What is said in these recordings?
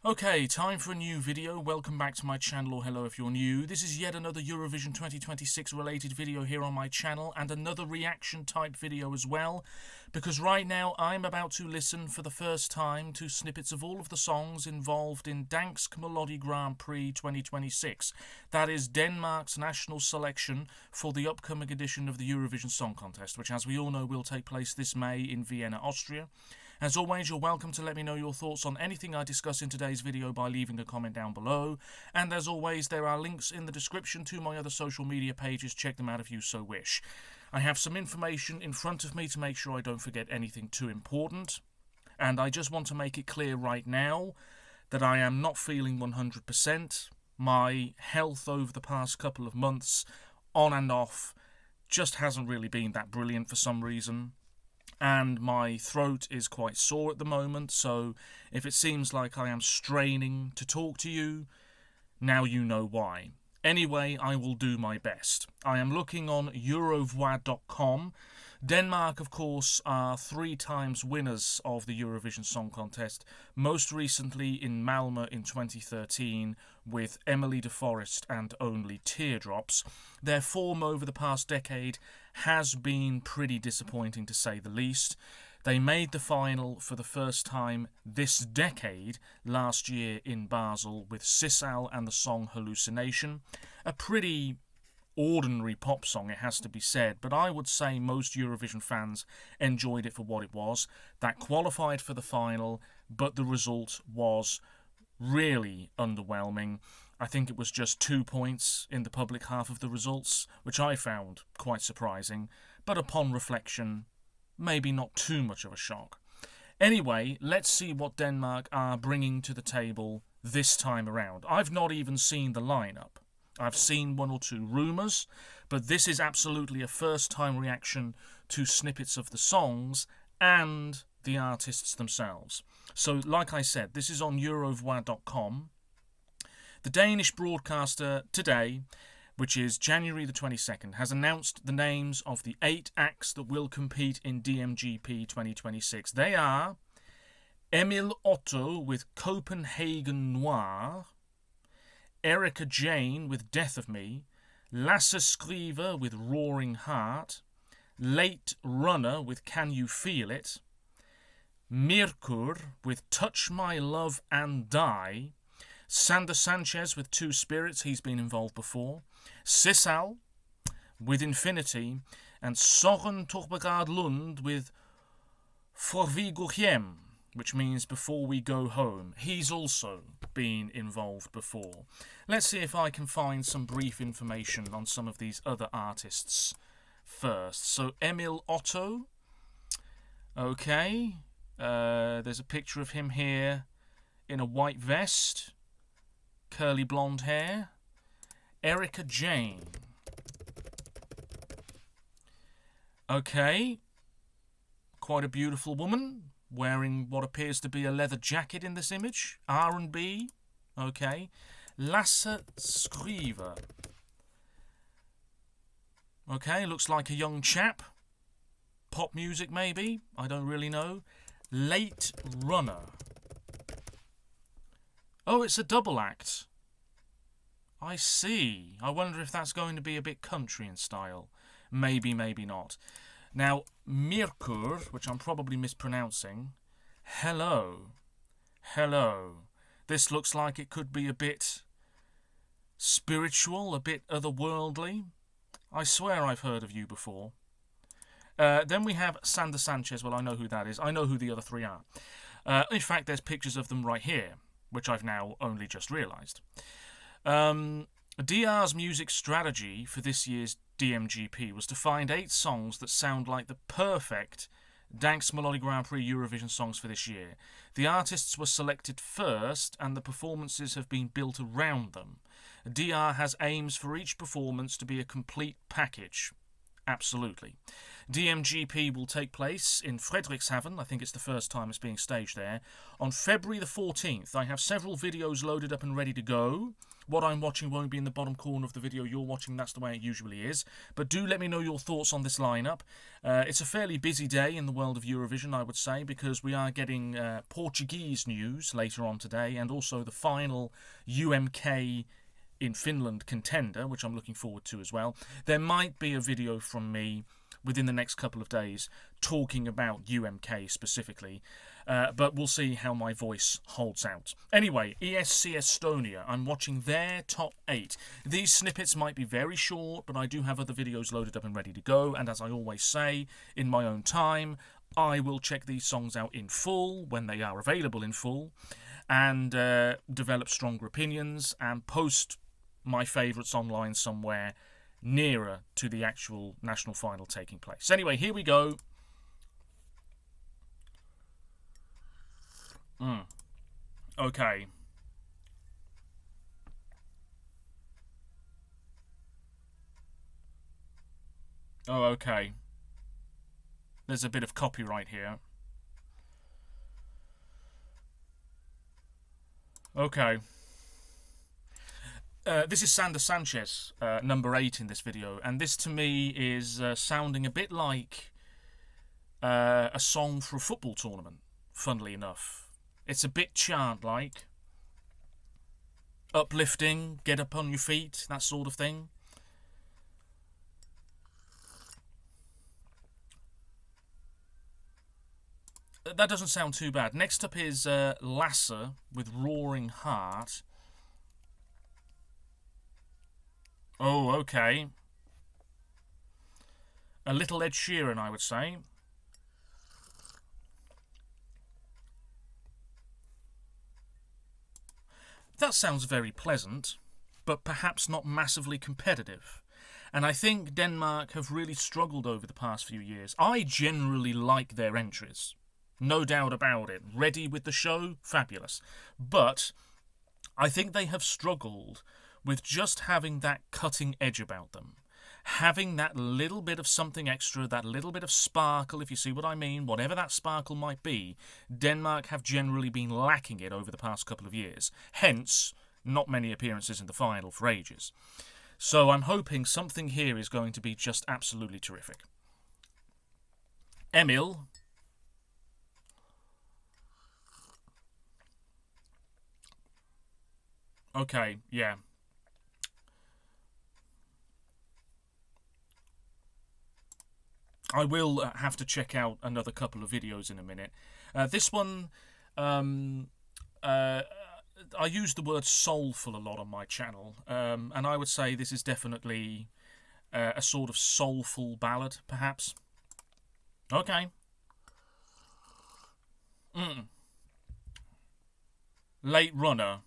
Okay, time for a new video. Welcome back to my channel, or hello if you're new. This is yet another Eurovision 2026 related video here on my channel, and another reaction type video as well, because right now I'm about to listen for the first time to snippets of all of the songs involved in Dansk Melodi Grand Prix 2026. That is Denmark's national selection for the upcoming edition of the Eurovision Song Contest, which, as we all know, will take place this May in Vienna, Austria. As always, you're welcome to let me know your thoughts on anything I discuss in today's video by leaving a comment down below. And as always, there are links in the description to my other social media pages. Check them out if you so wish. I have some information in front of me to make sure I don't forget anything too important. And I just want to make it clear right now that I am not feeling 100%. My health over the past couple of months, on and off, just hasn't really been that brilliant for some reason. And my throat is quite sore at the moment, so if it seems like I am straining to talk to you, now you know why. Anyway, I will do my best. I am looking on Eurovoix.com. Denmark, of course, are 3 times winners of the Eurovision Song Contest, most recently in Malmö in 2013 with Emily de Forest and Only Teardrops. Their form over the past decade has been pretty disappointing, to say the least. They made the final for the first time this decade last year in Basel with Sissal and the song Hallucination. A pretty ordinary pop song, it has to be said, but I would say most Eurovision fans enjoyed it for what it was. That qualified for the final, but the result was really underwhelming. I think it was just 2 points in the public half of the results, which I found quite surprising, but upon reflection, maybe not too much of a shock. Anyway, let's see what Denmark are bringing to the table this time around. I've not even seen the lineup. I've seen 1 or 2 rumours, but this is absolutely a first-time reaction to snippets of the songs and the artists themselves. So, like I said, this is on Eurovoix.com. The Danish broadcaster today, which is January the 22nd, has announced the names of the 8 acts that will compete in DMGP 2026. They are Emil Otto with Copenhagen Noir, Erika Jane with Death of Me, Lasse Skriver with Roaring Heart, Late Runner with Can You Feel It, Mirkur with Touch My Love and Die, Sander Sanchez with Two Spirits, he's been involved before, Sissal with Infinity, and Soren Torbegaard Lund with For Vi Går Hjem, which means Before We Go Home. He's also been involved before. Let's see if I can find some brief information on some of these other artists first. So Emil Otto, okay, there's a picture of him here in a white vest, curly blonde hair. Erika Jane, okay, quite a beautiful woman, wearing what appears to be a leather jacket in this image. R&B, okay. Lasse Skriver, okay, looks like a young chap. Pop music maybe, I don't really know. Late Runner, oh, it's a double act. I see. I wonder if that's going to be a bit country in style. Maybe, maybe not. Now, Mirkur, which I'm probably mispronouncing, hello. Hello. This looks like it could be a bit spiritual, a bit otherworldly. I swear I've heard of you before. Then we have Sander Sanchez. Well, I know who that is. I know who the other 3 are. In fact, there's pictures of them right here, which I've now only just realised. DR's music strategy for this year's DMGP was to find 8 songs that sound like the perfect Dansk Melodi Grand Prix Eurovision songs for this year. The artists were selected first, and the performances have been built around them. DR has aims for each performance to be a complete package. Absolutely. DMGP will take place in Frederikshavn. I think it's the first time it's being staged there. On February the 14th, I have several videos loaded up and ready to go. What I'm watching won't be in the bottom corner of the video you're watching. That's the way it usually is. But do let me know your thoughts on this lineup. It's a fairly busy day in the world of Eurovision, I would say, because we are getting Portuguese news later on today, and also the final UMK in Finland contender, which I'm looking forward to as well. There might be a video from me within the next couple of days talking about UMK specifically, but we'll see how my voice holds out. Anyway, ESC Estonia, I'm watching their top 8. These snippets might be very short, but I do have other videos loaded up and ready to go, and as I always say, in my own time, I will check these songs out in full when they are available in full, and develop stronger opinions and post my favourites online somewhere nearer to the actual national final taking place. Anyway, here we go. Okay. Oh, okay. There's a bit of copyright here. Okay. This is Sander Sanchez, number 8 in this video, and this to me is sounding a bit like a song for a football tournament, funnily enough. It's a bit chant-like. Uplifting, get up on your feet, that sort of thing. That doesn't sound too bad. Next up is Lasse with Roaring Heart. Oh, okay. A little Ed Sheeran, I would say. That sounds very pleasant, but perhaps not massively competitive. And I think Denmark have really struggled over the past few years. I generally like their entries. No doubt about it. Ready with the show? Fabulous. But I think they have struggled with just having that cutting edge about them. Having that little bit of something extra, that little bit of sparkle, if you see what I mean, whatever that sparkle might be, Denmark have generally been lacking it over the past couple of years. Hence, not many appearances in the final for ages. So I'm hoping something here is going to be just absolutely terrific. Emil. Okay, yeah. I will have to check out another couple of videos in a minute. This one, I use the word soulful a lot on my channel, and I would say this is definitely a sort of soulful ballad, perhaps. Okay. Late Runner.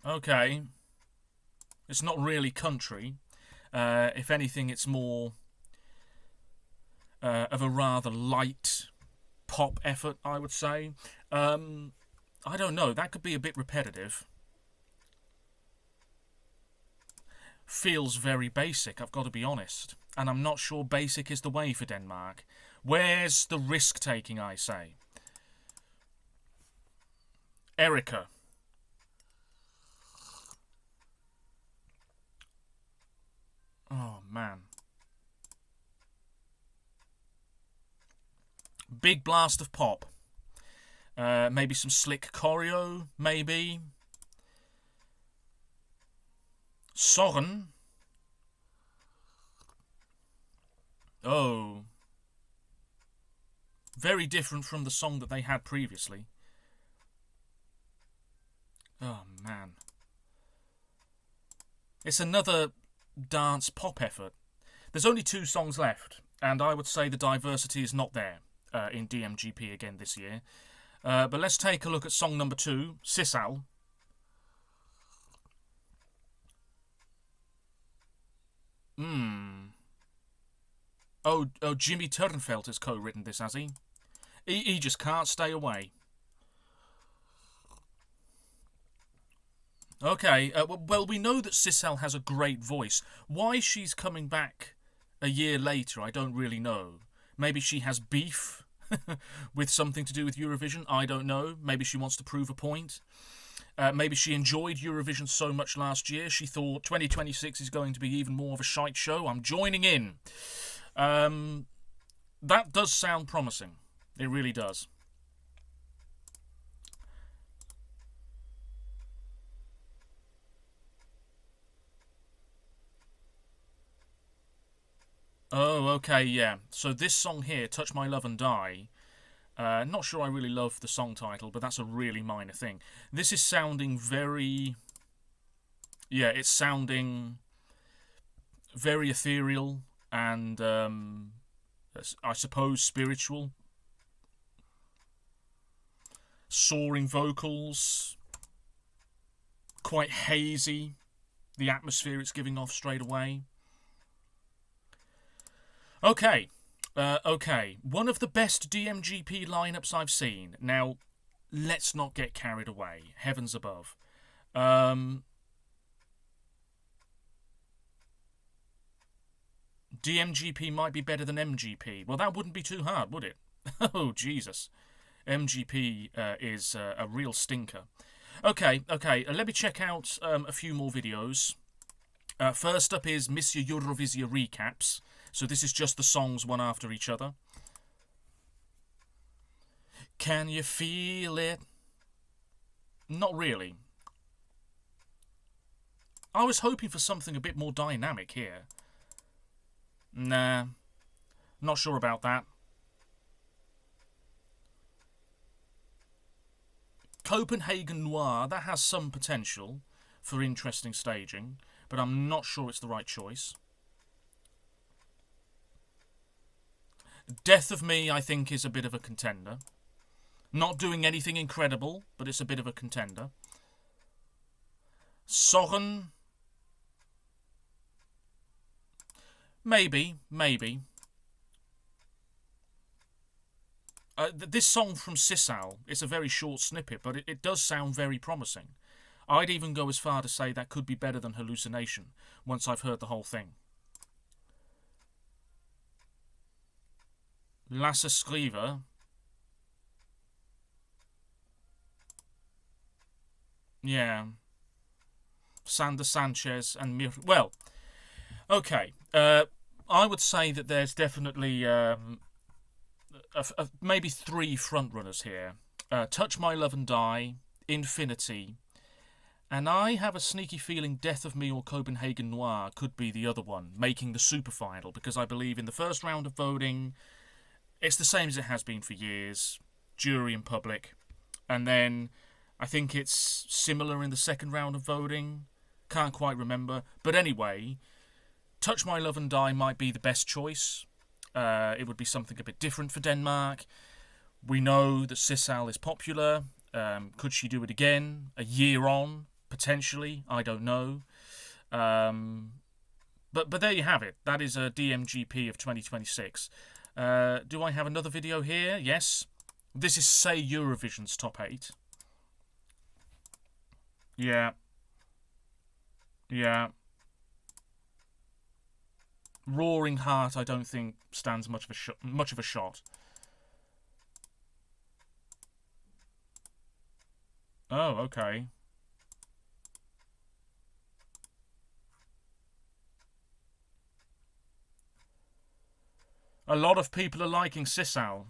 Okay. It's not really country. If anything, it's more of a rather light pop effort, I would say. I don't know. That could be a bit repetitive. Feels very basic, I've got to be honest. And I'm not sure basic is the way for Denmark. Where's the risk-taking, I say? Erica. Oh, man. Big blast of pop. Maybe some slick choreo, maybe. Soren. Oh. Very different from the song that they had previously. Oh, man. It's another dance pop effort. There's only 2 songs left, and I would say the diversity is not there in DMGP again this year. But let's take a look at song number 2, Sissal. Oh, Jimmy Turnfelt has co-written this, has he? He just can't stay away. Okay, well, we know that Sissel has a great voice. Why she's coming back a year later, I don't really know. Maybe she has beef with something to do with Eurovision, I don't know. Maybe she wants to prove a point. Maybe she enjoyed Eurovision so much last year, she thought 2026 is going to be even more of a shite show. I'm joining in. That does sound promising. It really does. Oh, okay, yeah. So this song here, Touch My Love and Die, not sure I really love the song title, but that's a really minor thing. This is sounding very... Yeah, it's sounding very ethereal and, I suppose, spiritual. Soaring vocals, quite hazy, the atmosphere it's giving off straight away. Okay, one of the best DMGP lineups I've seen. Now, let's not get carried away, heavens above. DMGP might be better than MGP. Well, that wouldn't be too hard, would it? Oh, Jesus. MGP is a real stinker. Okay, let me check out a few more videos. First up is Monsieur Eurovision Recaps. So this is just the songs one after each other. Can you feel it? Not really. I was hoping for something a bit more dynamic here. Nah, not sure about that. Copenhagen Noir, that has some potential for interesting staging, but I'm not sure it's the right choice. Death of Me, I think, is a bit of a contender. Not doing anything incredible, but it's a bit of a contender. Sorgen, maybe. This song from Sissal, it's a very short snippet, but it does sound very promising. I'd even go as far to say that could be better than Hallucination, once I've heard the whole thing. Lasse Skriver. Yeah. Sander Sanchez and Mir... Well, okay. I would say that there's definitely maybe three frontrunners here. Touch My Love and Die, Infinity, and I have a sneaky feeling Death of Me or Copenhagen Noir could be the other one, making the super final, because I believe in the first round of voting, it's the same as it has been for years, jury and public, and then I think it's similar in the second round of voting, can't quite remember, but anyway, Touch My Love and Die might be the best choice. It would be something a bit different for Denmark. We know that Sissal is popular. Could she do it again? A year on, potentially. I don't know. But there you have it. That is a DMGP of 2026. Do I have another video here? Yes. This is Say Eurovision's top 8. Yeah. Roaring Heart, I don't think stands much of a shot. Oh, okay. A lot of people are liking Sissal.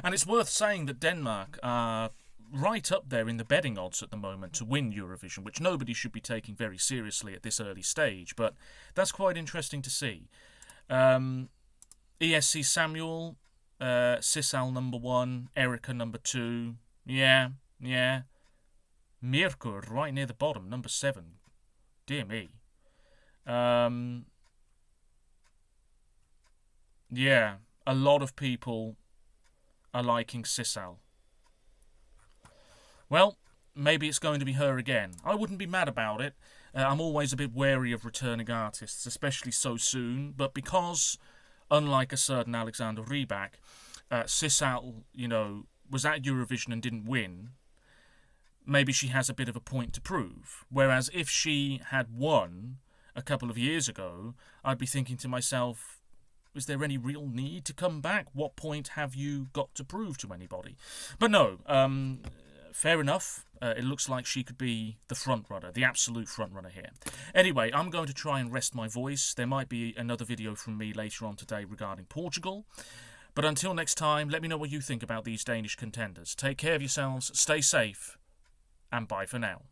And it's worth saying that Denmark are right up there in the betting odds at the moment to win Eurovision, which nobody should be taking very seriously at this early stage, but that's quite interesting to see. ESC Samuel, Sissal number 1, Erika number 2, yeah. Mirkur right near the bottom, number 7. Dear me. Yeah, a lot of people are liking Sissal. Well, maybe it's going to be her again. I wouldn't be mad about it. I'm always a bit wary of returning artists, especially so soon. But because, unlike a certain Alexander Rybak, Sissal, was at Eurovision and didn't win, maybe she has a bit of a point to prove. Whereas if she had won a couple of years ago, I'd be thinking to myself, is there any real need to come back? What point have you got to prove to anybody? But no, fair enough. It looks like she could be the front runner, the absolute front runner here. Anyway, I'm going to try and rest my voice. There might be another video from me later on today regarding Portugal. But until next time, let me know what you think about these Danish contenders. Take care of yourselves, stay safe, and bye for now.